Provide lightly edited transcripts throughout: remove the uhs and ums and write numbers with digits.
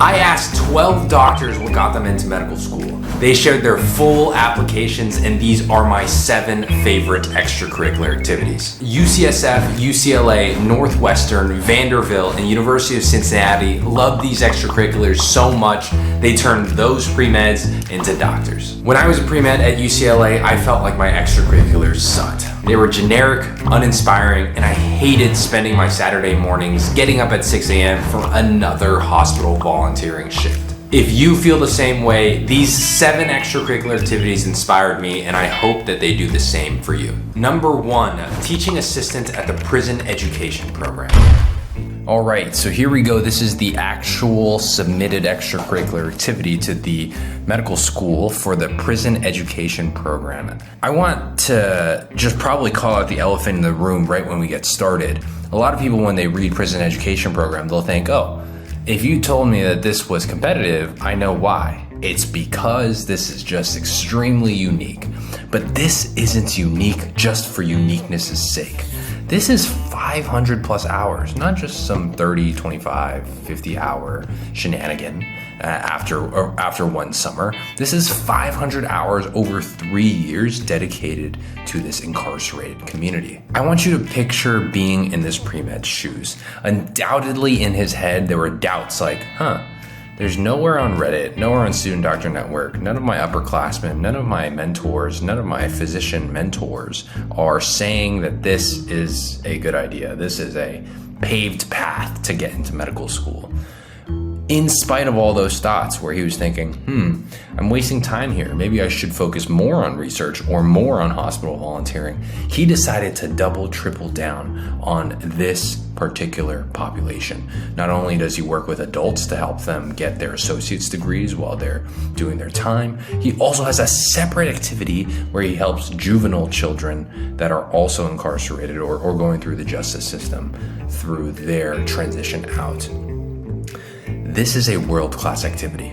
I asked 12 doctors what got them into medical school. They shared their full applications, and these are my 7 favorite extracurricular activities. UCSF, UCLA, Northwestern, Vanderbilt, and University of Cincinnati love these extracurriculars so much, they turned those pre-meds into doctors. When I was a pre-med at UCLA, I felt like my extracurriculars sucked. They were generic, uninspiring, and I hated spending my Saturday mornings getting up at 6 a.m. for another hospital volunteering shift. If you feel the same way, these 7 extracurricular activities inspired me, and I hope that they do the same for you. Number 1, teaching assistant at the prison education program. All right, so here we go. This is the actual submitted extracurricular activity to the medical school for the prison education program. I want to just probably call out the elephant in the room right when we get started. A lot of people, when they read prison education program, they'll think, oh, if you told me that this was competitive, I know why. It's because this is just extremely unique. But this isn't unique just for uniqueness' sake. This is 500 plus hours, not just some 30, 25, 50 hour shenanigan after one summer. This is 500 hours over 3 years dedicated to this incarcerated community. I want you to picture being in this pre-med shoes. Undoubtedly in his head, there were doubts like, there's nowhere on Reddit, nowhere on Student Doctor Network, none of my upperclassmen, none of my mentors, none of my physician mentors are saying that this is a good idea. This is a paved path to get into medical school. In spite of all those thoughts where he was thinking, I'm wasting time here. Maybe I should focus more on research or more on hospital volunteering. He decided to double, triple down on this particular population. Not only does he work with adults to help them get their associate's degrees while they're doing their time, he also has a separate activity where he helps juvenile children that are also incarcerated or going through the justice system through their transition out. This is a world-class activity.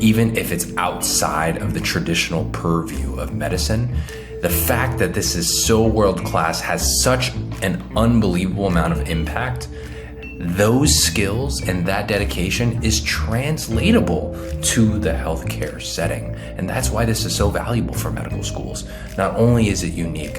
Even if it's outside of the traditional purview of medicine, the fact that this is so world-class has such an unbelievable amount of impact. Those skills and that dedication is translatable to the healthcare setting. And that's why this is so valuable for medical schools. Not only is it unique,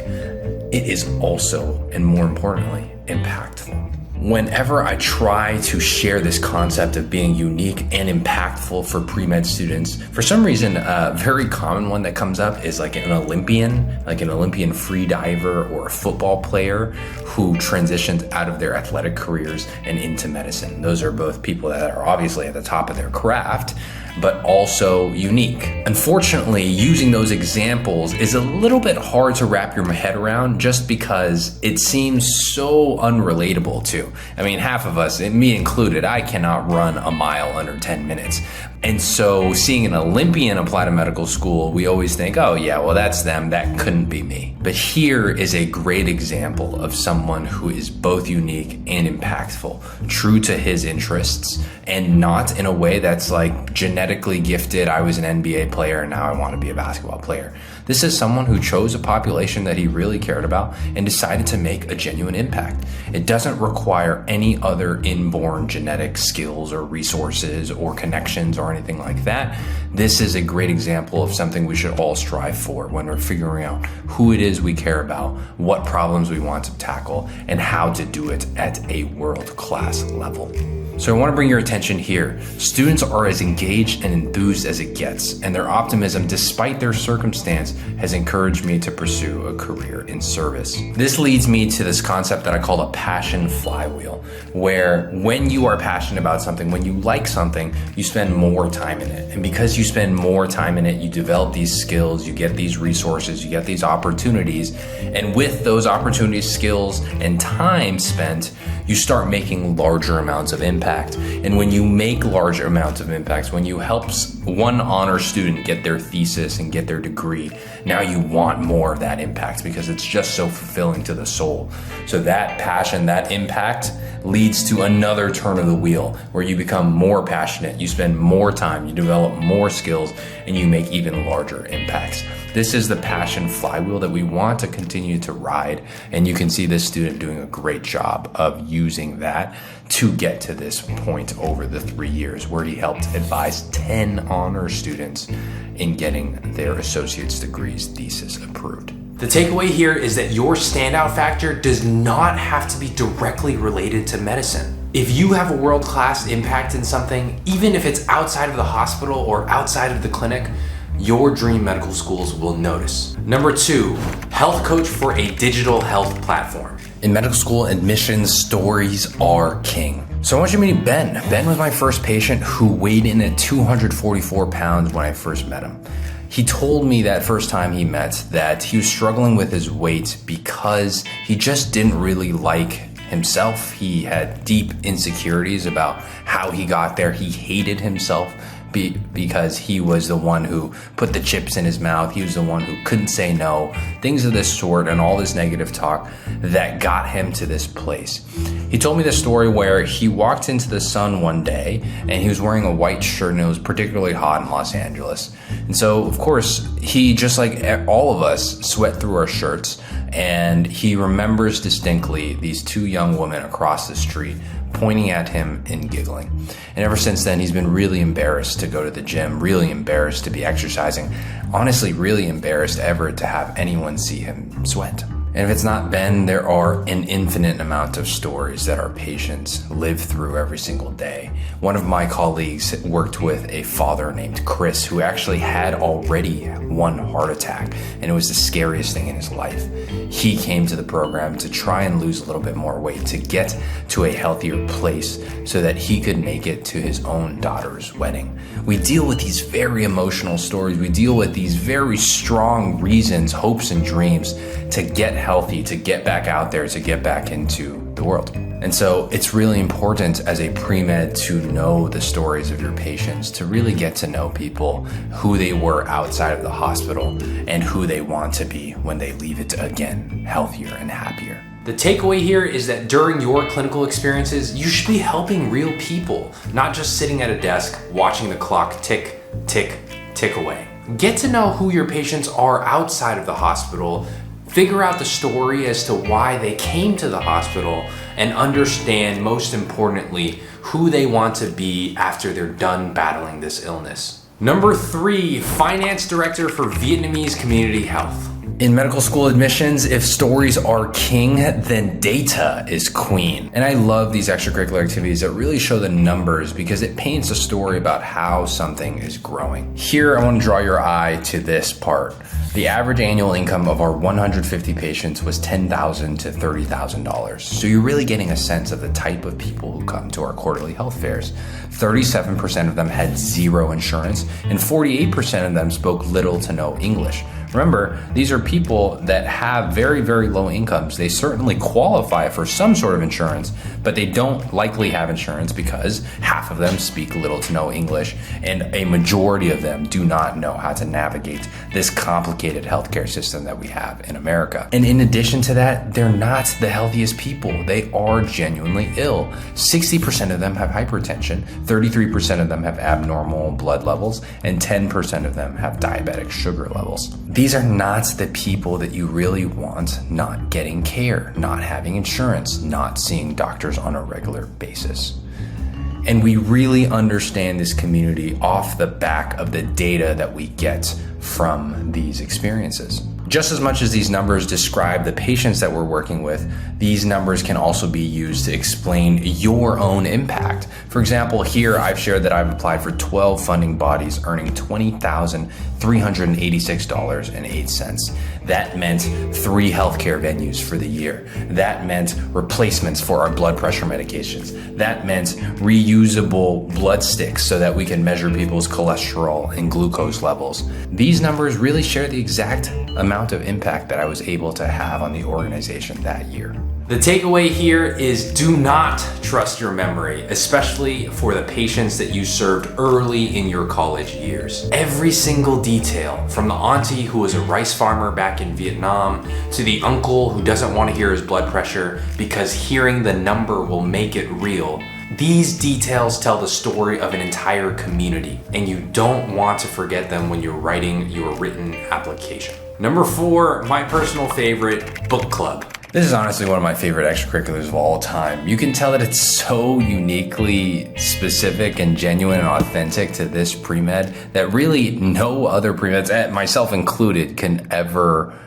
it is also, and more importantly, impactful. Whenever I try to share this concept of being unique and impactful for pre-med students, for some reason, a very common one that comes up is like an Olympian free diver or a football player who transitions out of their athletic careers and into medicine. Those are both people that are obviously at the top of their craft, but also unique. Unfortunately, using those examples is a little bit hard to wrap your head around just because it seems so unrelatable to. I mean, half of us, me included, I cannot run a mile under 10 minutes. And so seeing an Olympian apply to medical school, we always think, oh yeah, well that's them, that couldn't be me. But here is a great example of someone who is both unique and impactful, true to his interests, and not in a way that's like genetically gifted, I was an NBA player and now I want to be a basketball player. This is someone who chose a population that he really cared about and decided to make a genuine impact. It doesn't require any other inborn genetic skills or resources or connections or anything like that. This is a great example of something we should all strive for when we're figuring out who it is we care about, what problems we want to tackle, and how to do it at a world-class level. So I want to bring your attention here. Students are as engaged and enthused as it gets, and their optimism, despite their circumstance, has encouraged me to pursue a career in service. This leads me to this concept that I call a passion flywheel, where when you are passionate about something, when you like something, you spend more time in it. And because you spend more time in it, you develop these skills, you get these resources, you get these opportunities. And with those opportunities, skills, and time spent, you start making larger amounts of impact. And when you make large amounts of impacts, when you help one honor student get their thesis and get their degree, now you want more of that impact because it's just so fulfilling to the soul. So that passion, that impact leads to another turn of the wheel where you become more passionate, you spend more time, you develop more skills, and you make even larger impacts. This is the passion flywheel that we want to continue to ride, and you can see this student doing a great job of using that to get to this point over the 3 years where he helped advise 10 honor students in getting their associate's degrees thesis approved. The takeaway here is that your standout factor does not have to be directly related to medicine. If you have a world-class impact in something, even if it's outside of the hospital or outside of the clinic, your dream medical schools will notice. Number 2, health coach for a digital health platform. In medical school, admissions stories are king. So I want you to meet Ben. Ben was my first patient who weighed in at 244 pounds when I first met him. He told me that first time he met that he was struggling with his weight because he just didn't really like himself. He had deep insecurities about how he got there. He hated himself because he was the one who put the chips in his mouth. He was the one who couldn't say no, things of this sort, and all this negative talk that got him to this place. He told me the story where he walked into the sun one day and he was wearing a white shirt and it was particularly hot in Los Angeles. And so, of course, he, just like all of us, sweat through our shirts, and he remembers distinctly these 2 young women across the street pointing at him and giggling. And ever since then, he's been really embarrassed to go to the gym, really embarrassed to be exercising, honestly, really embarrassed ever to have anyone see him sweat. And if it's not Ben, there are an infinite amount of stories that our patients live through every single day. One of my colleagues worked with a father named Chris who actually had already one heart attack, and it was the scariest thing in his life. He came to the program to try and lose a little bit more weight, to get to a healthier place so that he could make it to his own daughter's wedding. We deal with these very emotional stories. We deal with these very strong reasons, hopes, and dreams to get healthy, to get back out there, to get back into the world. And so it's really important as a pre-med to know the stories of your patients, to really get to know people, who they were outside of the hospital and who they want to be when they leave it again, healthier and happier. The takeaway here is that during your clinical experiences, you should be helping real people, not just sitting at a desk watching the clock tick, tick, tick away. Get to know who your patients are outside of the hospital, figure out the story as to why they came to the hospital, and understand, most importantly, who they want to be after they're done battling this illness. Number 3, finance director for Vietnamese community health. In medical school admissions, if stories are king, then data is queen. And I love these extracurricular activities that really show the numbers because it paints a story about how something is growing. Here, I want to draw your eye to this part. The average annual income of our 150 patients was $10,000 to $30,000. So you're really getting a sense of the type of people who come to our quarterly health fairs. 37% of them had 0 insurance, and 48% of them spoke little to no English. Remember, these are people that have very, very low incomes. They certainly qualify for some sort of insurance, but they don't likely have insurance because half of them speak little to no English, and a majority of them do not know how to navigate this complicated healthcare system that we have in America. And in addition to that, they're not the healthiest people. They are genuinely ill. 60% of them have hypertension, 33% of them have abnormal blood levels, and 10% of them have diabetic sugar levels. These are not the people that you really want not getting care, not having insurance, not seeing doctors on a regular basis. And we really understand this community off the back of the data that we get from these experiences. Just as much as these numbers describe the patients that we're working with, these numbers can also be used to explain your own impact. For example, here I've shared that I've applied for 12 funding bodies earning $20,386.08. That meant 3 healthcare venues for the year. That meant replacements for our blood pressure medications. That meant reusable blood sticks so that we can measure people's cholesterol and glucose levels. These numbers really share the exact amount amount of impact that I was able to have on the organization that year. The takeaway here is do not trust your memory, especially for the patients that you served early in your college years. Every single detail, from the auntie who was a rice farmer back in Vietnam to the uncle who doesn't want to hear his blood pressure because hearing the number will make it real. These details tell the story of an entire community, and you don't want to forget them when you're writing your written application. Number 4, my personal favorite, book club. This is honestly one of my favorite extracurriculars of all time. You can tell that it's so uniquely specific and genuine and authentic to this pre-med that really no other pre-meds, myself included, can ever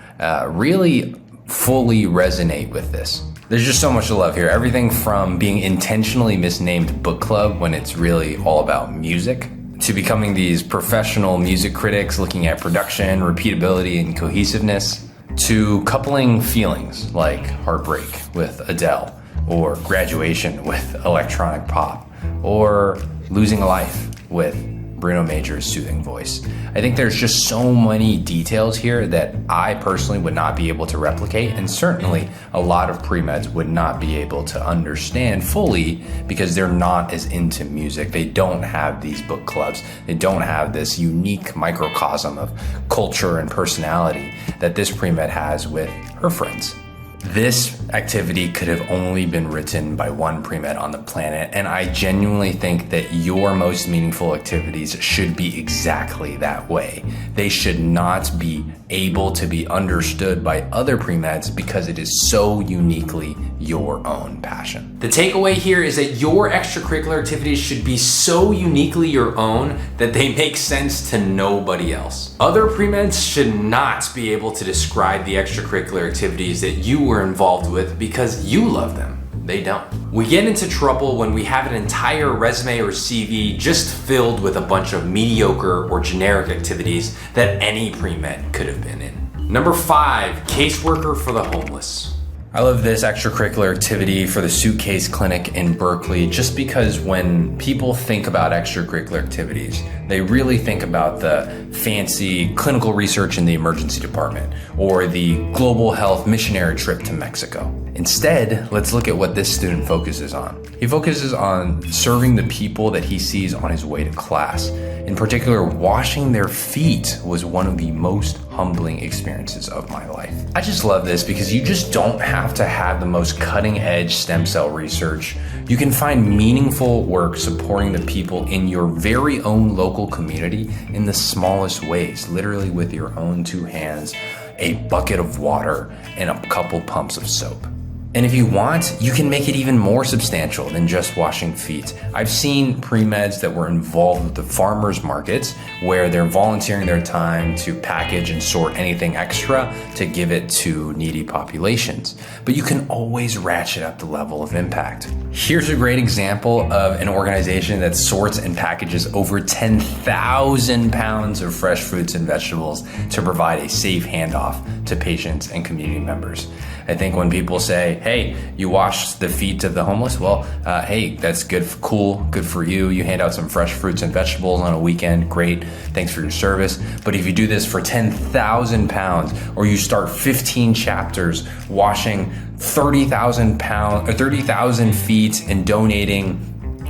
really fully resonate with this. There's just so much to love here. Everything from being intentionally misnamed book club when it's really all about music, to becoming these professional music critics looking at production, repeatability, and cohesiveness, to coupling feelings like heartbreak with Adele, or graduation with electronic pop, or losing a life with Bruno Major's soothing voice. I think there's just so many details here that I personally would not be able to replicate, and certainly a lot of pre-meds would not be able to understand fully because they're not as into music. They don't have these book clubs. They don't have this unique microcosm of culture and personality that this pre-med has with her friends. This activity could have only been written by one pre-med on the planet, and I genuinely think that your most meaningful activities should be exactly that way. They should not be able to be understood by other pre-meds because it is so uniquely your own passion. The takeaway here is that your extracurricular activities should be so uniquely your own that they make sense to nobody else. Other pre-meds should not be able to describe the extracurricular activities that you were involved with because you love them. They don't. We get into trouble when we have an entire resume or CV just filled with a bunch of mediocre or generic activities that any pre-med could have been in. Number 5, caseworker for the homeless. I love this extracurricular activity for the Suitcase Clinic in Berkeley just because when people think about extracurricular activities, they really think about the fancy clinical research in the emergency department or the global health missionary trip to Mexico. Instead, let's look at what this student focuses on. He focuses on serving the people that he sees on his way to class. In particular, washing their feet was one of the most humbling experiences of my life. I just love this because you just don't have to have the most cutting edge stem cell research. You can find meaningful work supporting the people in your very own local community in the smallest ways, literally with your own 2 hands, a bucket of water, and a couple pumps of soap. And if you want, you can make it even more substantial than just washing feet. I've seen pre-meds that were involved with the farmers markets where they're volunteering their time to package and sort anything extra to give it to needy populations. But you can always ratchet up the level of impact. Here's a great example of an organization that sorts and packages over 10,000 pounds of fresh fruits and vegetables to provide a safe handoff to patients and community members. I think when people say, hey, you wash the feet of the homeless, well, hey, that's good, cool, good for you. You hand out some fresh fruits and vegetables on a weekend, great, thanks for your service. But if you do this for 10,000 pounds, or you start 15 chapters washing 30,000 feet and donating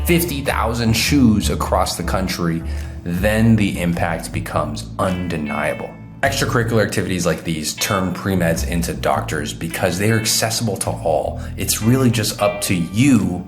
50,000 shoes across the country, then the impact becomes undeniable. Extracurricular activities like these turn pre-meds into doctors because they are accessible to all. It's really just up to you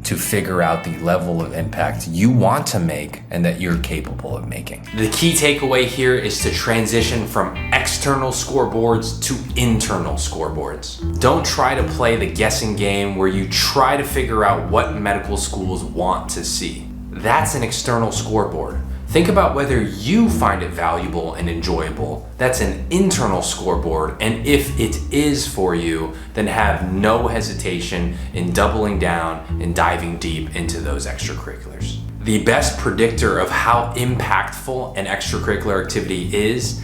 to figure out the level of impact you want to make and that you're capable of making. The key takeaway here is to transition from external scoreboards to internal scoreboards. Don't try to play the guessing game where you try to figure out what medical schools want to see. That's an external scoreboard. Think about whether you find it valuable and enjoyable. That's an internal scoreboard, and if it is for you, then have no hesitation in doubling down and diving deep into those extracurriculars. The best predictor of how impactful an extracurricular activity is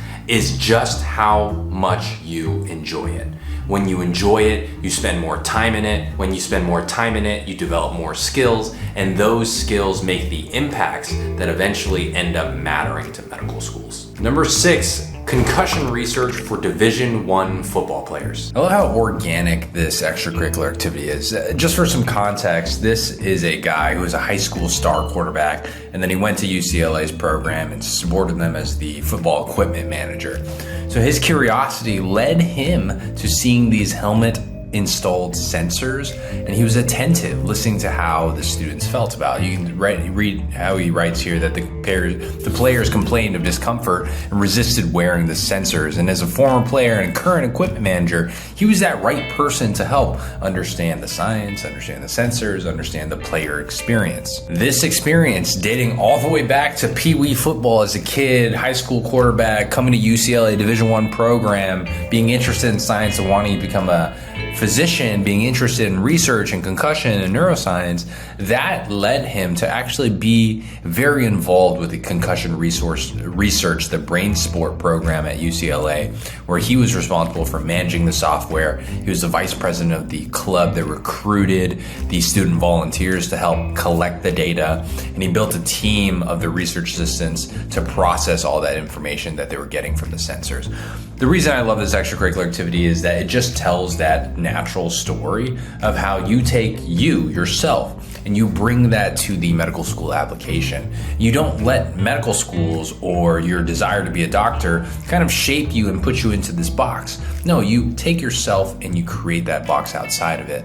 just how much you enjoy it. When you enjoy it, you spend more time in it. When you spend more time in it, you develop more skills, and those skills make the impacts that eventually end up mattering to medical schools. Number 6, Concussion Research for Division I football players. I love how organic this extracurricular activity is. Just for some context, this is a guy who was a high school star quarterback, and then he went to UCLA's program and supported them as the football equipment manager. So his curiosity led him to seeing these helmet installed sensors, and he was attentive, listening to how the students felt about it. You can read how he writes here that the players complained of discomfort and resisted wearing the sensors. And as a former player and current equipment manager, he was that right person to help understand the science, understand the sensors, understand the player experience. This experience, dating all the way back to Pee Wee football as a kid, high school quarterback, coming to UCLA Division I program, being interested in science and wanting to become a physician, being interested in research and concussion and neuroscience, that led him to actually be very involved with the concussion research, the brain sport program at UCLA, where he was responsible for managing the software. He was the vice president of the club that recruited the student volunteers to help collect the data, and he built a team of the research assistants to process all that information that they were getting from the sensors. The reason I love this extracurricular activity is that it just tells that natural story of how you take yourself and you bring that to the medical school application. You don't let medical schools or your desire to be a doctor kind of shape you and put you into this box. No, you take yourself and you create that box outside of it,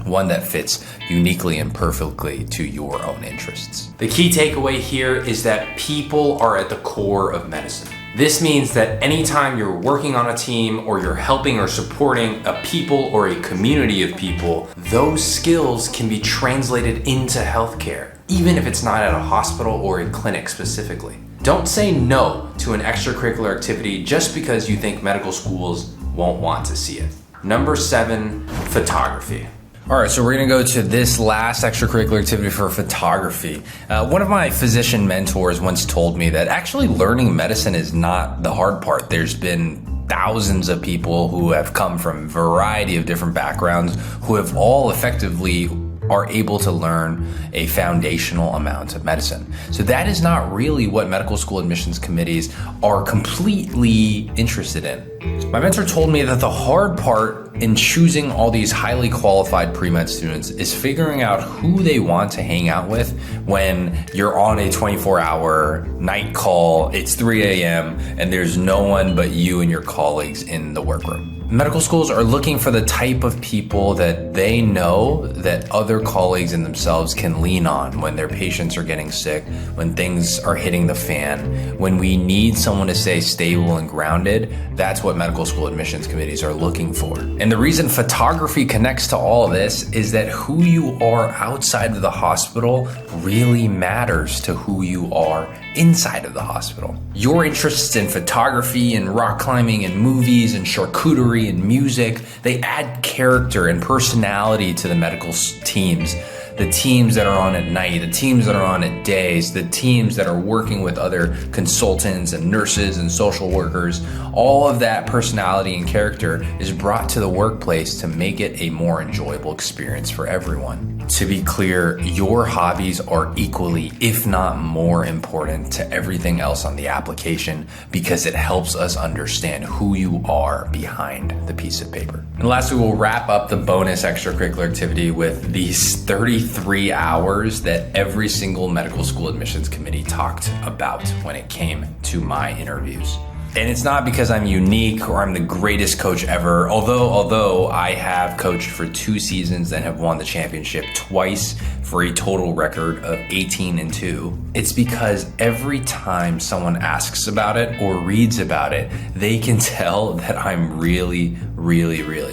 one that fits uniquely and perfectly to your own interests. The key takeaway here is that people are at the core of medicine. This means that anytime you're working on a team or you're helping or supporting a people or a community of people, those skills can be translated into healthcare, even if it's not at a hospital or a clinic specifically. Don't say no to an extracurricular activity just because you think medical schools won't want to see it. Number 7, photography. All right, so we're gonna go to this last extracurricular activity for photography. One of my physician mentors once told me that actually learning medicine is not the hard part. There's been thousands of people who have come from a variety of different backgrounds who have all effectively are able to learn a foundational amount of medicine. So that is not really what medical school admissions committees are completely interested in. My mentor told me that the hard part in choosing all these highly qualified pre-med students is figuring out who they want to hang out with when you're on a 24-hour night call, it's 3 a.m., and there's no one but you and your colleagues in the workroom. Medical schools are looking for the type of people that they know that other colleagues and themselves can lean on when their patients are getting sick, when things are hitting the fan, when we need someone to stay stable and grounded. That's what medical school admissions committees are looking for. And the reason photography connects to all of this is that who you are outside of the hospital really matters to who you are inside of the hospital. Your interests in photography and rock climbing and movies and charcuterie and music, they add character and personality to the medical teams. The teams that are on at night, the teams that are on at days, the teams that are working with other consultants and nurses and social workers, all of that personality and character is brought to the workplace to make it a more enjoyable experience for everyone. To be clear, your hobbies are equally, if not more important to everything else on the application because it helps us understand who you are behind the piece of paper. And lastly, we'll wrap up the bonus extracurricular activity with these 33 hours that every single medical school admissions committee talked about when it came to my interviews. And it's not because I'm unique or I'm the greatest coach ever, although I have coached for 2 seasons and have won the championship twice for a total record of 18-2. It's because every time someone asks about it or reads about it, they can tell that I'm really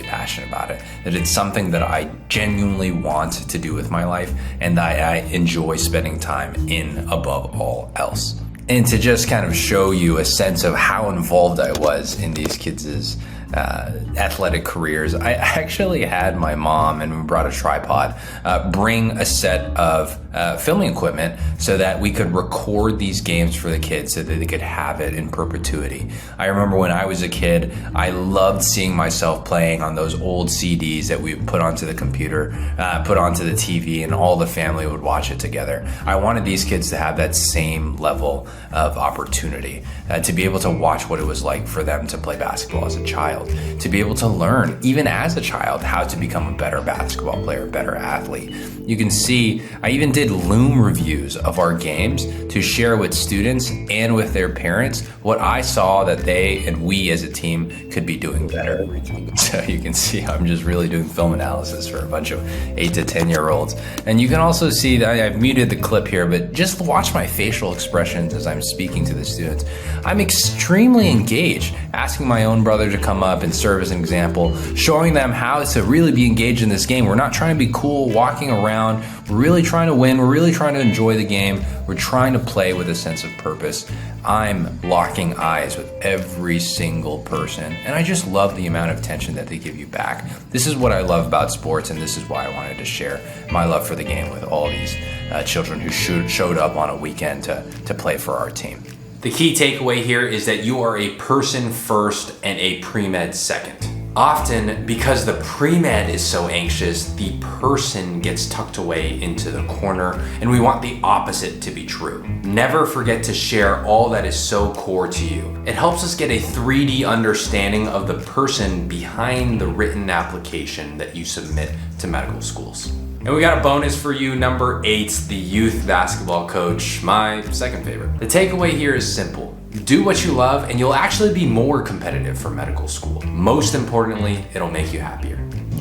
passionate about it, that it's something that I genuinely want to do with my life and that I enjoy spending time in above all else. And to just kind of show you a sense of how involved I was in these kids' athletic careers. I actually had my mom, and we brought a tripod, bring a set of filming equipment so that we could record these games for the kids so that they could have it in perpetuity. I remember when I was a kid, I loved seeing myself playing on those old CDs that we put onto the computer, put onto the TV, and all the family would watch it together. I wanted these kids to have that same level of opportunity, to be able to watch what it was like for them to play basketball as a child, to be able to learn, even as a child, how to become a better basketball player, a better athlete. You can see, I even did Loom reviews of our games to share with students and with their parents what I saw that they and we as a team could be doing better. So you can see I'm just really doing film analysis for a bunch of 8 to 10-year-olds. And you can also see that I've muted the clip here, but just watch my facial expressions as I'm speaking to the students. I'm extremely engaged, asking my own brother to come up and serve as an example, showing them how to really be engaged in this game. We're not trying to be cool, walking around. We're really trying to win. We're really trying to enjoy the game. We're trying to play with a sense of purpose. I'm locking eyes with every single person, and I just love the amount of attention that they give you back. This is what I love about sports, and this is why I wanted to share my love for the game with all these children who showed up on a weekend to play for our team. The key takeaway here is that you are a person first and a pre-med second. Often, because the pre-med is so anxious, the person gets tucked away into the corner, and we want the opposite to be true. Never forget to share all that is so core to you. It helps us get a 3D understanding of the person behind the written application that you submit to medical schools. And we got a bonus for you, number 8, the youth basketball coach, my second favorite. The takeaway here is simple. Do what you love and you'll actually be more competitive for medical school. Most importantly, it'll make you happier.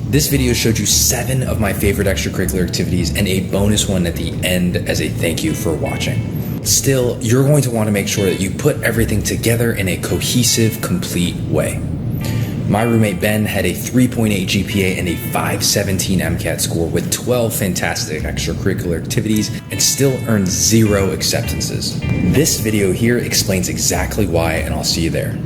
This video showed you 7 of my favorite extracurricular activities and a bonus one at the end as a thank you for watching. Still, you're going to want to make sure that you put everything together in a cohesive, complete way. My roommate Ben had a 3.8 GPA and a 517 MCAT score with 12 fantastic extracurricular activities and still earned 0 acceptances. This video here explains exactly why, and I'll see you there.